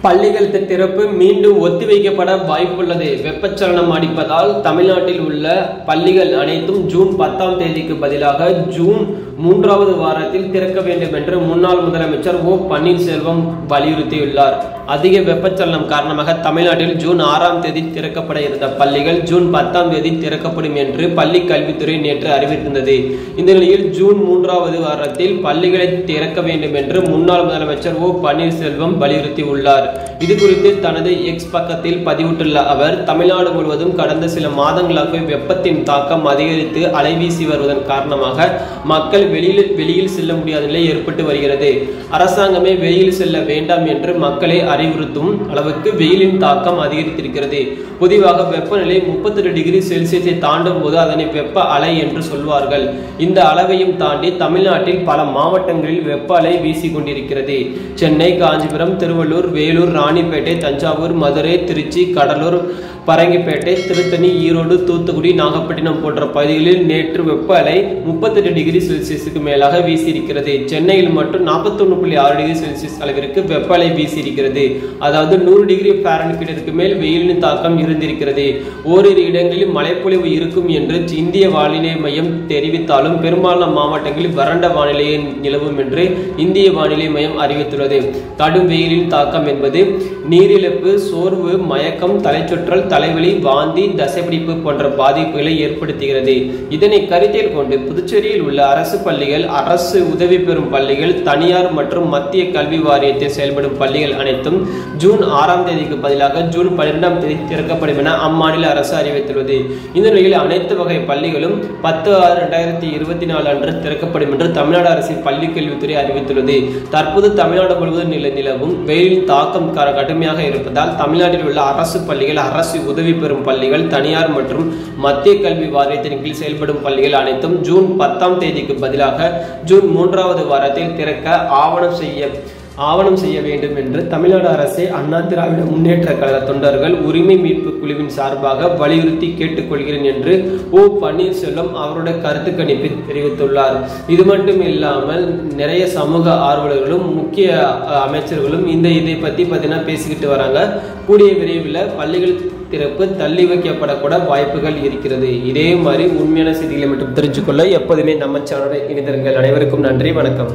பள்ளிகள் திறப்பு மீண்டும் ஒத்திவைக்கப்பட வாய்ப்புள்ளது. வெப்பச்சலனம் அடிப்பதால் தமிழ்நாட்டில் உள்ள பள்ளிகள் அனைத்தும் ஜூன் 10ஆம் தேதிக்கு பதிலாக ஜூன் 3வது வாரத்தில் திறக்க வேண்டும் என்று முன்னாள் முதலமைச்சர் ஓ பன்னீர்செல்வம் வலியுறுத்தியுள்ளார். அதிக வெப்பச்சலனம் காரணமாக தமிழ்நாட்டில் ஜூன் 6ஆம் தேதி திறக்கப்பட இருந்த பள்ளிகள் ஜூன் 10ஆம் தேதி திறக்கப்படும் என்று பள்ளி கல்வித்துறை நேற்று அறிவித்திருந்தது. இந்த நிலையில் ஜூன் 3வது வாரத்தில் பள்ளிகளை திறக்க வேண்டும் என்று முன்னாள் முதலமைச்சர் ஓ பன்னீர்செல்வம் வலியுறுத்தியுள்ளார். இது குறித்து தனது எக்ஸ் பக்கத்தில் பதிவிட்டுள்ள அவர், தமிழ்நாடு முழுவதும் கடந்த சில மாதங்களாக வெப்பத்தின் தாக்கம் அதிகரித்து அலைவீசி வருவதன் காரணமாக மக்கள் வெளியில் செல்ல முடியாத நிலை ஏற்பட்டு வருகிறது. அரசாங்கமே வெளியில் செல்ல வேண்டாம் என்று மக்களை அறிவுறுத்தும் அளவுக்கு வெயிலின் தாக்கம் அதிகரித்திருக்கிறது. பொதுவாக வெப்பநிலை 38 டிகிரி செல்சியஸை தாண்டும் போது அதனை வெப்ப அலை என்று சொல்வார்கள். இந்த அளவையும் தாண்டி தமிழ்நாட்டில் பல மாவட்டங்களில் வெப்ப அலை வீசிக் கொண்டிருக்கிறது. சென்னை, காஞ்சிபுரம், திருவள்ளூர், வேலூர், ராணிப்பேட்டை, தஞ்சாவூர், மதுரை, திருச்சி, கடலூர், பரங்கிப்பேட்டை, திருத்தணி, ஈரோடு, தூத்துக்குடி, நாகப்பட்டினம் போன்ற பகுதிகளில் நேற்று வெப்ப அலை 38 டிகிரி செல்சியஸுக்கு மேலாக வீசியிருக்கிறது. சென்னையில் மட்டும் 41.6 டிகிரி செல்சியஸ் அளவிற்கு வெப்ப அலை வீசியிருக்கிறது. அதாவது 100 டிகிரி ஃபாரன்ஹீட்டிற்கு மேல் வெயிலின் தாக்கம் இருந்திருக்கிறது. ஓரிரு இடங்களில் மழைப்பொழிவு இருக்கும் என்று இந்திய வானிலை மையம் தெரிவித்தாலும் பெரும்பாலான மாவட்டங்களில் வறண்ட வானிலையை நிலவும் என்று இந்திய வானிலை மையம் அறிவித்துள்ளது. கடும் வெயிலின் தாக்கம் என்பது நீரிழப்பு, சோர்வு, மயக்கம், தலைச்சுற்றல், தலைவலி, வாந்தி, தசைப்பிடிப்பு போன்ற பாதிப்புகளை ஏற்படுத்துகிறது. இதனை கருத்தில் கொண்டு புதுச்சேரியில் உள்ள அரசு பள்ளிகள், அரசு உதவி பெறும் பள்ளிகள், தனியார் மற்றும் மத்திய கல்வி வாரியத்தில் செயல்படும் பள்ளிகள் அனைத்தும் ஜூன் 6ஆம் தேதிக்கு பதிலாக ஜூன் 12ஆம் தேதி திறக்கப்படும் என அம்மாநில அரசு அறிவித்துள்ளது. இந்த நிலையில் அனைத்து வகை பள்ளிகளும் 10/6/2024 அன்று திறக்கப்படும் என்று தமிழ்நாடு அரசின் பள்ளி கல்வித்துறை அறிவித்துள்ளது. தற்போது தமிழ்நாடு முழுவதும் நிலவும் வெயிலின் தாக்கம் கடுமையாக இருப்பதால் தமிழ்நாட்டில் உள்ள அரசு பள்ளிகள், அரசு உதவி பெறும் பள்ளிகள், தனியார் மற்றும் மத்திய கல்வி வாரியத்தின் கீழ் செயல்படும் பள்ளிகள் அனைத்தும் ஜூன் 10ஆம் தேதிக்கு பதிலாக ஜூன் 3வது வாரத்தில் திறக்க ஆவணம் செய்ய வேண்டும் என்று தமிழ்நாடு அரசை அண்ணா திராவிட முன்னேற்ற கழக தொண்டர்கள் உரிமை மீட்பு குழுவின் சார்பாக வலியுறுத்தி கேட்டுக்கொள்கிறேன் என்று ஓ பன்னீர்செல்வம் அவருடைய கருத்து கணிப்பில் தெரிவித்துள்ளார். இது மட்டும் இல்லாமல் நிறைய சமூக ஆர்வலர்களும் முக்கிய அமைச்சர்களும் இதை பத்தி பேசிக்கிட்டு வராங்க. கூடிய விரைவில் பள்ளிகள் திறப்பு தள்ளி வைக்கப்படக்கூட வாய்ப்புகள் இருக்கிறது. இதே மாதிரி உண்மையான செய்திகளை மட்டும் தெரிஞ்சுக்கொள்ள எப்போதுமே நம்ம சேனலை இணைந்திருங்கள். அனைவருக்கும் நன்றி, வணக்கம்.